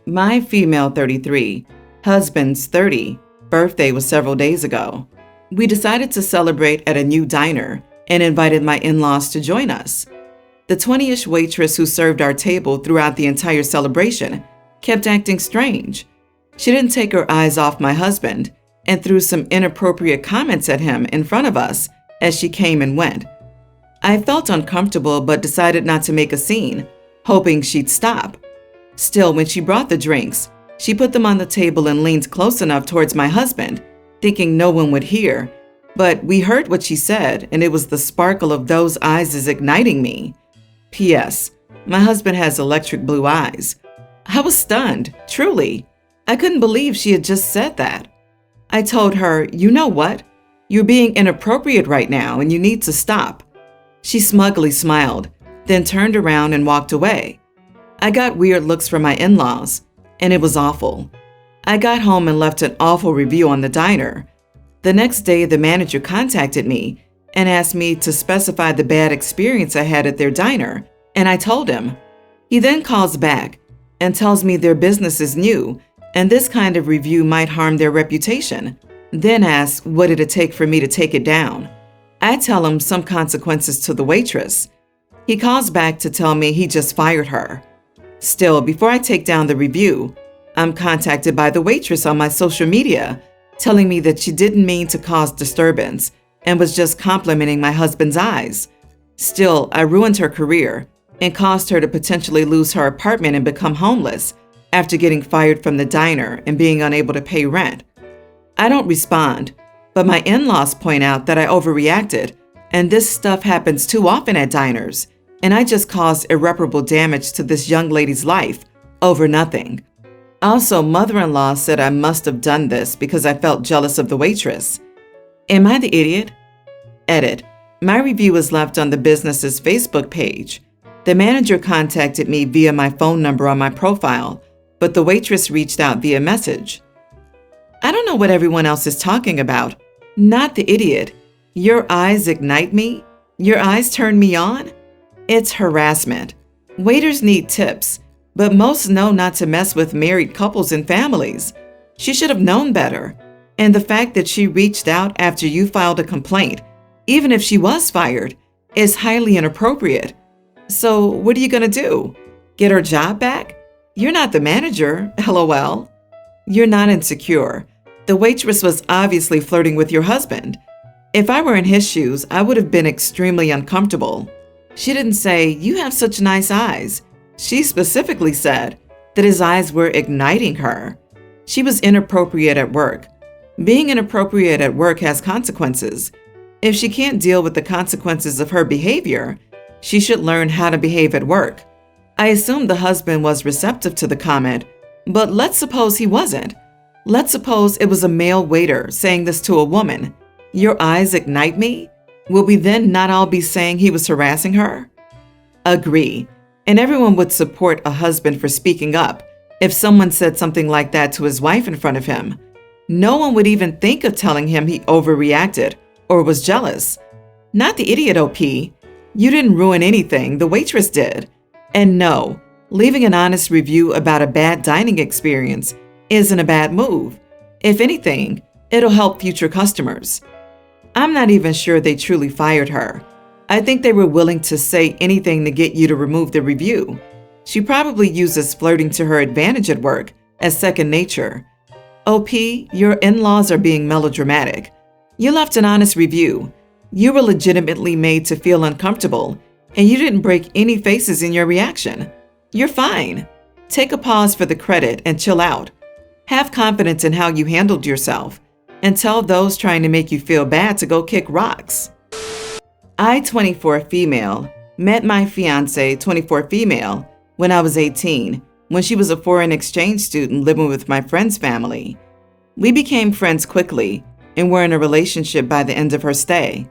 My female 33, husband's 30, birthday was several days ago. We decided to celebrate at a new diner and invited my in-laws to join us. The 20-ish waitress who served our table throughout the entire celebration kept acting strange. She didn't take her eyes off my husband and threw some inappropriate comments at him in front of us as she came and went. I felt uncomfortable but decided not to make a scene, hoping she'd stop. Still, when she brought the drinks, she put them on the table and leaned close enough towards my husband, thinking no one would hear. But we heard what she said, and it was the sparkle of those eyes is igniting me. P.S. My husband has electric blue eyes. I was stunned, truly. I couldn't believe she had just said that. I told her, "You know what? You're being inappropriate right now and you need to stop." She smugly smiled, then turned around and walked away. I got weird looks from my in-laws, and it was awful. I got home and left an awful review on the diner. The next day, the manager contacted me and asked me to specify the bad experience I had at their diner, and I told him. He then calls back and tells me their business is new and this kind of review might harm their reputation, then asks what it'd take for me to take it down. I tell him some consequences to the waitress. He calls back to tell me he just fired her. Still, before I take down the review, I'm contacted by the waitress on my social media, telling me that she didn't mean to cause disturbance and was just complimenting my husband's eyes. Still, I ruined her career and caused her to potentially lose her apartment and become homeless after getting fired from the diner and being unable to pay rent. I don't respond, but my in-laws point out that I overreacted, and this stuff happens too often at diners, and I just caused irreparable damage to this young lady's life over nothing. Also, mother-in-law said I must have done this because I felt jealous of the waitress. Am I the idiot? Edit. My review was left on the business's Facebook page. The manager contacted me via my phone number on my profile, but the waitress reached out via message. I don't know what everyone else is talking about. Not the idiot. Your eyes ignite me? Your eyes turn me on? It's harassment. Waiters need tips, but most know not to mess with married couples and families. She should have known better. And the fact that she reached out after you filed a complaint, even if she was fired, is highly inappropriate. So what are you going to do? Get her job back? You're not the manager, LOL. You're not insecure. The waitress was obviously flirting with your husband. If I were in his shoes, I would have been extremely uncomfortable. She didn't say, "You have such nice eyes." She specifically said that his eyes were igniting her. She was inappropriate at work. Being inappropriate at work has consequences. If she can't deal with the consequences of her behavior, she should learn how to behave at work. I assumed the husband was receptive to the comment, but let's suppose he wasn't. Let's suppose it was a male waiter saying this to a woman. "Your eyes ignite me?" Will we then not all be saying he was harassing her? Agree. And everyone would support a husband for speaking up if someone said something like that to his wife in front of him. No one would even think of telling him he overreacted or was jealous. Not the idiot, OP. You didn't ruin anything, the waitress did. And no, leaving an honest review about a bad dining experience isn't a bad move. If anything, it'll help future customers. I'm not even sure they truly fired her. I think they were willing to say anything to get you to remove the review. She probably uses flirting to her advantage at work as second nature. OP, your in-laws are being melodramatic. You left an honest review. You were legitimately made to feel uncomfortable, and you didn't break any faces in your reaction. You're fine. Take a pause for the credit and chill out. Have confidence in how you handled yourself, and tell those trying to make you feel bad to go kick rocks. I, 24 female, met my fiance, 24 female, when I was 18, when she was a foreign exchange student living with my friend's family. We became friends quickly and were in a relationship by the end of her stay.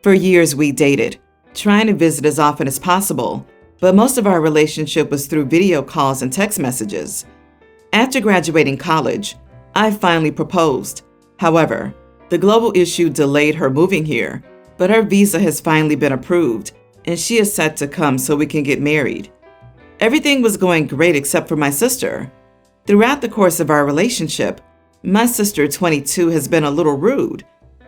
For years we dated, trying to visit as often as possible, but most of our relationship was through video calls and text messages. After graduating college, I finally proposed. However, the global issue delayed her moving here, but her visa has finally been approved, and she is set to come so we can get married. Everything was going great except for my sister. Throughout the course of our relationship, my sister, 22, has been a little rude,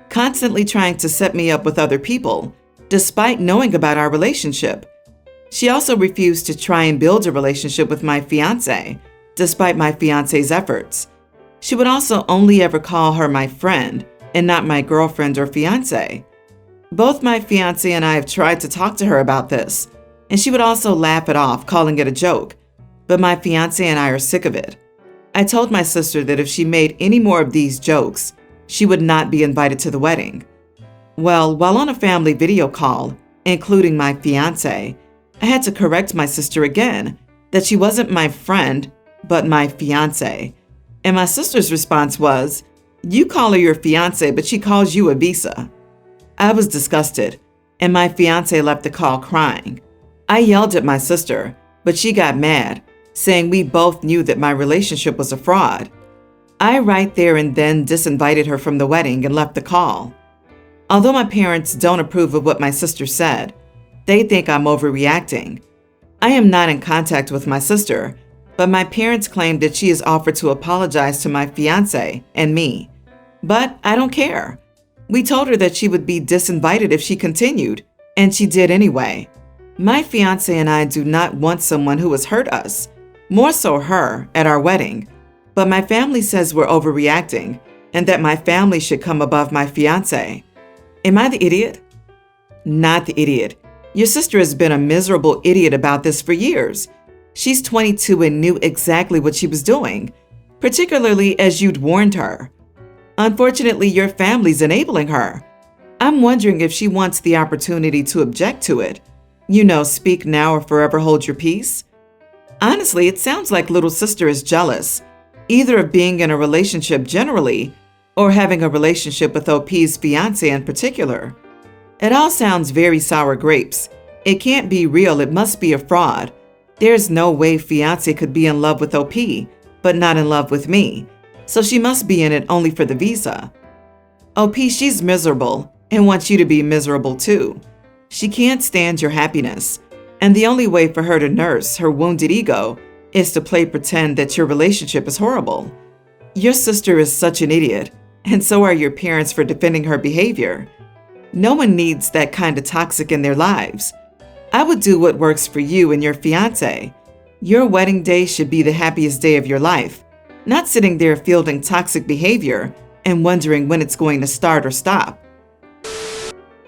constantly trying to set me up with other people, despite knowing about our relationship. She also refused to try and build a relationship with my fiance, despite my fiance's efforts. She would also only ever call her my friend and not my girlfriend or fiance. Both my fiance and I have tried to talk to her about this, and she would also laugh it off, calling it a joke, but my fiance and I are sick of it. I told my sister that if she made any more of these jokes, she would not be invited to the wedding. Well, while on a family video call, including my fiance, I had to correct my sister again that she wasn't my friend, but my fiance. And my sister's response was, "You call her your fiance, but she calls you a visa." I was disgusted, and my fiance left the call crying. I yelled at my sister, but she got mad, saying we both knew that my relationship was a fraud. I right there and then disinvited her from the wedding and left the call. Although my parents don't approve of what my sister said, they think I'm overreacting. I am not in contact with my sister, but my parents claim that she has offered to apologize to my fiance and me. But I don't care. We told her that she would be disinvited if she continued, and she did anyway. My fiance and I do not want someone who has hurt us, more so her, at our wedding. But my family says we're overreacting and that my family should come above my fiance. Am I the idiot? Not the idiot. Your sister has been a miserable idiot about this for years. She's 22 and knew exactly what she was doing, particularly as you'd warned her. Unfortunately, your family's enabling her. I'm wondering if she wants the opportunity to object to it. Speak now or forever hold your peace. Honestly, it sounds like little sister is jealous, either of being in a relationship generally or having a relationship with OP's fiance in particular. It all sounds very sour grapes. It can't be real, it must be a fraud. There's no way fiance could be in love with OP, but not in love with me. So she must be in it only for the visa. OP, she's miserable and wants you to be miserable too. She can't stand your happiness, and the only way for her to nurse her wounded ego is to play pretend that your relationship is horrible. Your sister is such an idiot, and so are your parents for defending her behavior. No one needs that kind of toxic in their lives. I would do what works for you and your fiance. Your wedding day should be the happiest day of your life, not sitting there fielding toxic behavior and wondering when it's going to start or stop.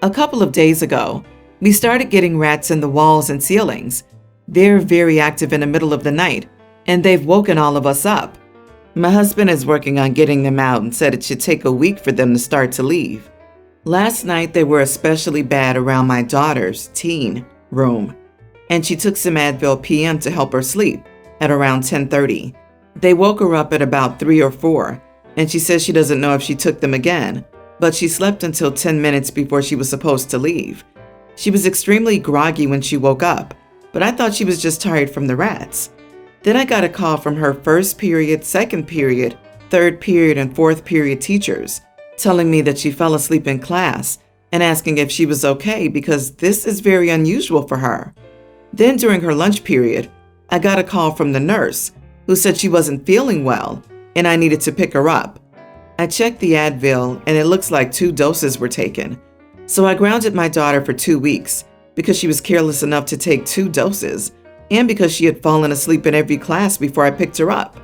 A couple of days ago, we started getting rats in the walls and ceilings. They're very active in the middle of the night, and they've woken all of us up. My husband is working on getting them out and said it should take a week for them to start to leave. Last night, they were especially bad around my daughter's teen room, and she took some Advil PM to help her sleep at around 10:30. They woke her up at about 3 or 4, and she says she doesn't know if she took them again, but she slept until 10 minutes before she was supposed to leave. She was extremely groggy when she woke up, but I thought she was just tired from the rats. Then I got a call from her first period, second period, third period, and fourth period teachers telling me that she fell asleep in class and asking if she was okay because this is very unusual for her. Then during her lunch period, I got a call from the nurse who said she wasn't feeling well and I needed to pick her up. I checked the Advil and it looks like 2 doses were taken. So I grounded my daughter for 2 weeks because she was careless enough to take 2 doses and because she had fallen asleep in every class before I picked her up.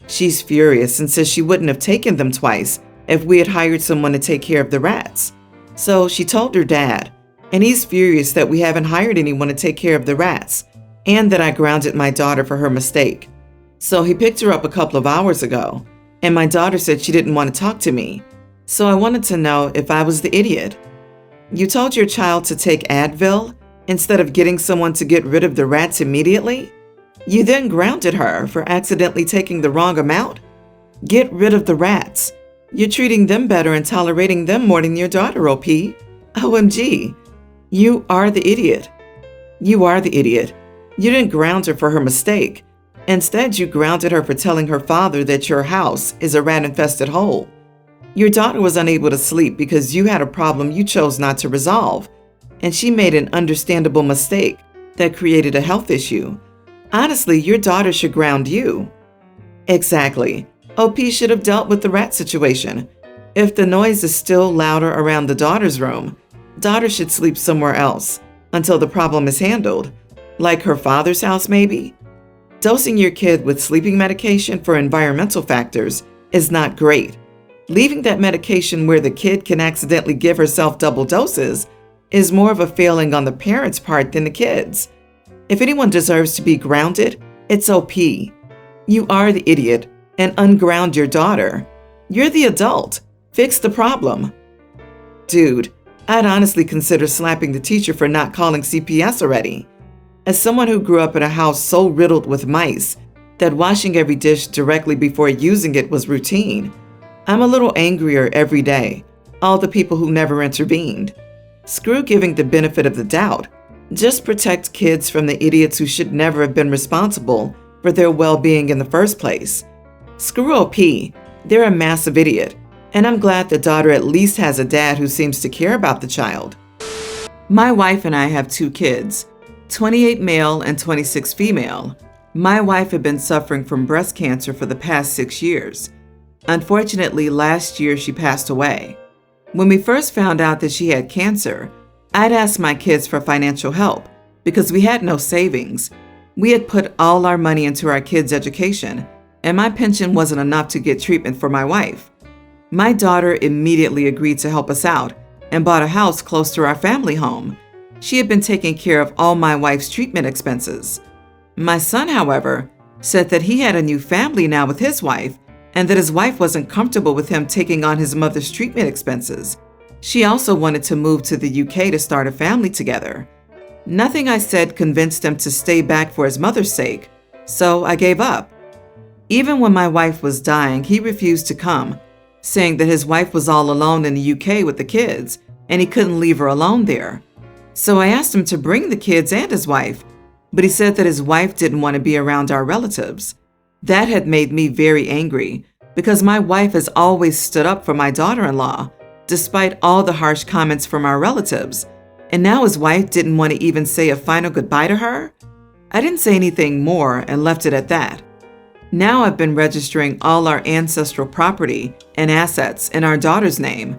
She's furious and says she wouldn't have taken them twice if we had hired someone to take care of the rats. So she told her dad, and he's furious that we haven't hired anyone to take care of the rats and that I grounded my daughter for her mistake. So he picked her up a couple of hours ago, and my daughter said she didn't want to talk to me. So I wanted to know if I was the idiot. You told your child to take Advil instead of getting someone to get rid of the rats immediately? You then grounded her for accidentally taking the wrong amount? Get rid of the rats. You're treating them better and tolerating them more than your daughter, OP. OMG. You are the idiot. You are the idiot. You didn't ground her for her mistake. Instead, you grounded her for telling her father that your house is a rat-infested hole. Your daughter was unable to sleep because you had a problem you chose not to resolve, and she made an understandable mistake that created a health issue. Honestly, your daughter should ground you. Exactly. OP should have dealt with the rat situation. If the noise is still louder around the daughter's room, daughter should sleep somewhere else until the problem is handled, like her father's house maybe. Dosing your kid with sleeping medication for environmental factors is not great. Leaving that medication where the kid can accidentally give herself double doses is more of a failing on the parent's part than the kid's. If anyone deserves to be grounded, it's OP. You are the idiot and unground your daughter. You're the adult. Fix the problem. Dude, I'd honestly consider slapping the teacher for not calling CPS already. As someone who grew up in a house so riddled with mice that washing every dish directly before using it was routine, I'm a little angrier every day. All the people who never intervened. Screw giving the benefit of the doubt. Just protect kids from the idiots who should never have been responsible for their well-being in the first place. Screw OP. They're a massive idiot, and I'm glad the daughter at least has a dad who seems to care about the child. My wife and I have 2 kids, 28 male and 26 female. My wife had been suffering from breast cancer for the past 6 years. Unfortunately, last year she passed away. When we first found out that she had cancer, I'd asked my kids for financial help because we had no savings. We had put all our money into our kids' education, and my pension wasn't enough to get treatment for my wife. My daughter immediately agreed to help us out and bought a house close to our family home. She had been taking care of all my wife's treatment expenses. My son, however, said that he had a new family now with his wife and that his wife wasn't comfortable with him taking on his mother's treatment expenses. She also wanted to move to the UK to start a family together. Nothing I said convinced him to stay back for his mother's sake, so I gave up. Even when my wife was dying, he refused to come, saying that his wife was all alone in the UK with the kids and he couldn't leave her alone there. So I asked him to bring the kids and his wife, but he said that his wife didn't want to be around our relatives. That had made me very angry because my wife has always stood up for my daughter-in-law, despite all the harsh comments from our relatives. And now his wife didn't want to even say a final goodbye to her? I didn't say anything more and left it at that. Now I've been registering all our ancestral property and assets in our daughter's name.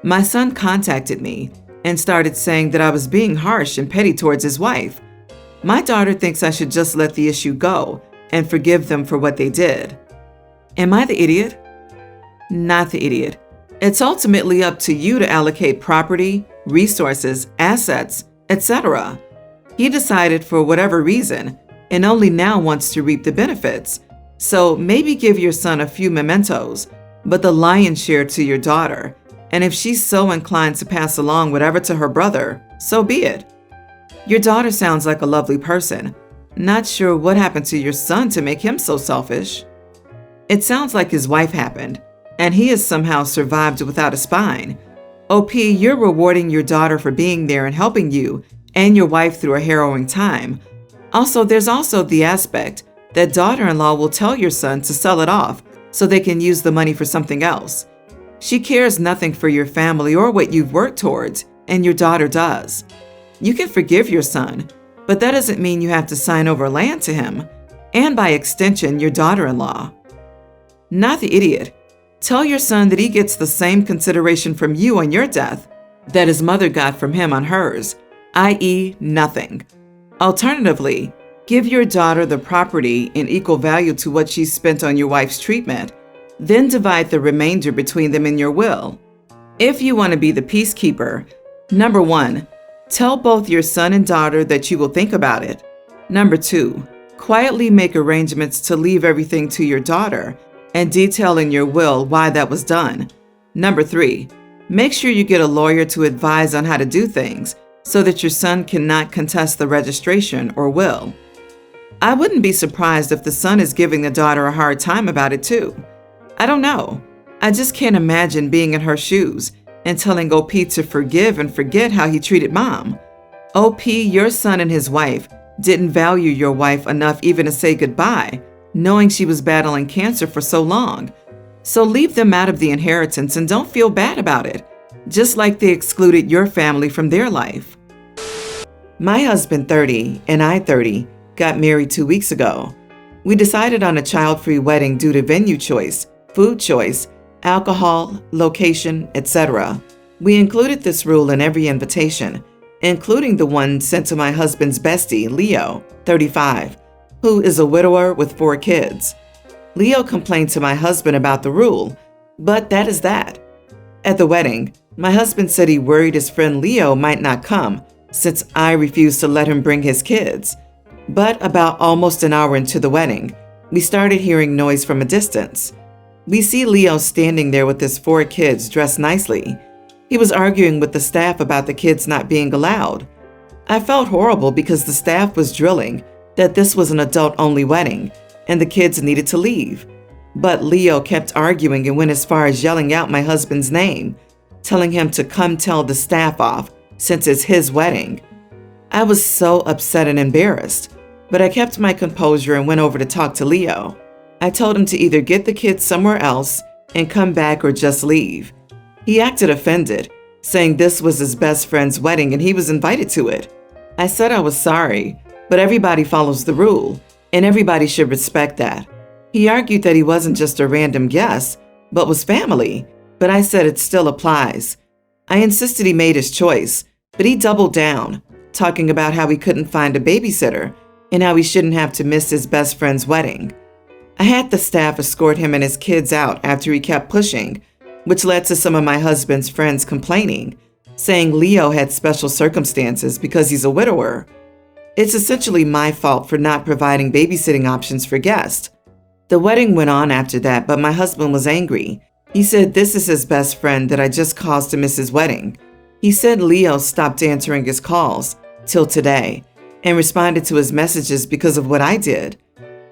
My son contacted me and started saying that I was being harsh and petty towards his wife. My daughter thinks I should just let the issue go and forgive them for what they did. Am I the idiot? Not the idiot. It's ultimately up to you to allocate property, resources, assets, etc. He decided for whatever reason and only now wants to reap the benefits. So maybe give your son a few mementos, but the lion's share to your daughter. And if she's so inclined to pass along whatever to her brother, so be it. Your daughter sounds like a lovely person. Not sure what happened to your son to make him so selfish. It sounds like his wife happened, and he has somehow survived without a spine. OP, you're rewarding your daughter for being there and helping you and your wife through a harrowing time. Also, there's also the aspect that daughter-in-law will tell your son to sell it off so they can use the money for something else. She cares nothing for your family or what you've worked towards, and your daughter does. You can forgive your son, but that doesn't mean you have to sign over land to him, and by extension, your daughter-in-law. Not the idiot. Tell your son that he gets the same consideration from you on your death that his mother got from him on hers, i.e., nothing. Alternatively, give your daughter the property in equal value to what she spent on your wife's treatment, then divide the remainder between them in your will. If you want to be the peacekeeper, number 1, tell both your son and daughter that you will think about it. Number 2, quietly make arrangements to leave everything to your daughter and detail in your will why that was done. Number 3, make sure you get a lawyer to advise on how to do things so that your son cannot contest the registration or will. I wouldn't be surprised if the son is giving the daughter a hard time about it too. I don't know. I just can't imagine being in her shoes and telling OP to forgive and forget how he treated mom. OP, your son and his wife didn't value your wife enough even to say goodbye, knowing she was battling cancer for so long. So leave them out of the inheritance and don't feel bad about it, just like they excluded your family from their life. My husband, 30, and I, 30, got married 2 weeks ago. We decided on a child-free wedding due to venue choice, food choice, alcohol, location, etc. We included this rule in every invitation, including the one sent to my husband's bestie, Leo, 35, who is a widower with 4 kids. Leo complained to my husband about the rule, but that is that. At the wedding, my husband said he worried his friend Leo might not come since I refused to let him bring his kids. But about almost an hour into the wedding, we started hearing noise from a distance. We see Leo standing there with his 4 kids dressed nicely. He was arguing with the staff about the kids not being allowed. I felt horrible because the staff was drilling that this was an adult-only wedding and the kids needed to leave. But Leo kept arguing and went as far as yelling out my husband's name, telling him to come tell the staff off since it's his wedding. I was so upset and embarrassed, but I kept my composure and went over to talk to Leo. I told him to either get the kids somewhere else and come back or just leave. He acted offended, saying this was his best friend's wedding and he was invited to it. I said I was sorry, but everybody follows the rule, and everybody should respect that. He argued that he wasn't just a random guest, but was family, but I said it still applies. I insisted he made his choice, but he doubled down, talking about how he couldn't find a babysitter and how he shouldn't have to miss his best friend's wedding. I had the staff escort him and his kids out after he kept pushing, which led to some of my husband's friends complaining, saying Leo had special circumstances because he's a widower. It's essentially my fault for not providing babysitting options for guests. The wedding went on after that, but my husband was angry. He said this is his best friend that I just caused to miss his wedding. He said Leo stopped answering his calls till today and responded to his messages because of what I did.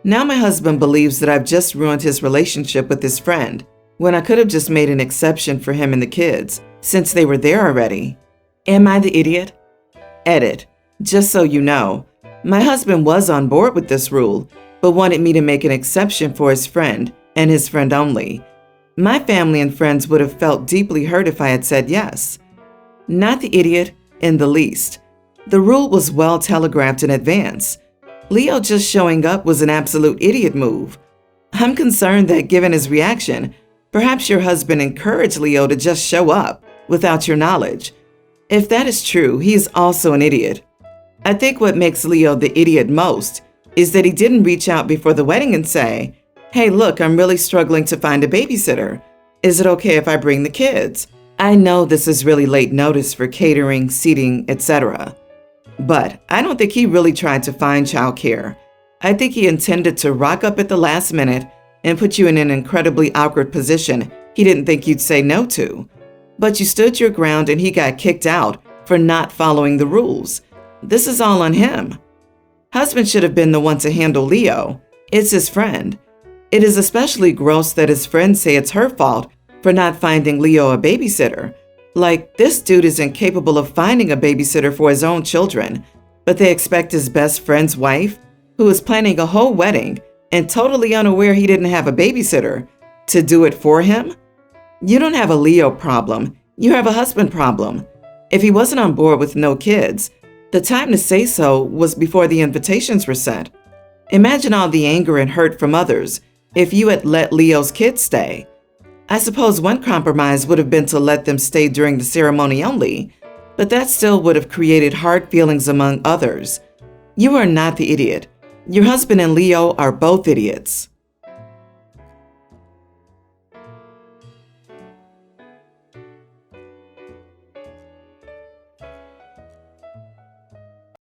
Now my husband believes that I've just ruined his relationship with his friend when I could have just made an exception for him and the kids since they were there already. Am I the idiot? Edit. Just so you know, my husband was on board with this rule, but wanted me to make an exception for his friend and his friend only. My family and friends would have felt deeply hurt if I had said yes. Not the idiot in the least. The rule was well telegraphed in advance. Leo just showing up was an absolute idiot move. I'm concerned that given his reaction, perhaps your husband encouraged Leo to just show up without your knowledge. If that is true, he is also an idiot. I think what makes Leo the idiot most is that he didn't reach out before the wedding and say, "Hey, look, I'm really struggling to find a babysitter. Is it okay if I bring the kids? I know this is really late notice for catering, seating, etc." But I don't think he really tried to find childcare. I think he intended to rock up at the last minute and put you in an incredibly awkward position he didn't think you'd say no to. But you stood your ground and he got kicked out for not following the rules. This is all on him. Husband should have been the one to handle Leo. It's his friend. It is especially gross that his friends say it's her fault for not finding Leo a babysitter. Like, this dude is incapable of finding a babysitter for his own children, but they expect his best friend's wife, who is planning a whole wedding and totally unaware he didn't have a babysitter, to do it for him? You don't have a Leo problem. You have a husband problem. If he wasn't on board with no kids, the time to say so was before the invitations were sent. Imagine all the anger and hurt from others if you had let Leo's kids stay. I suppose one compromise would have been to let them stay during the ceremony only, but that still would have created hard feelings among others. You are not the idiot. Your husband and Leo are both idiots.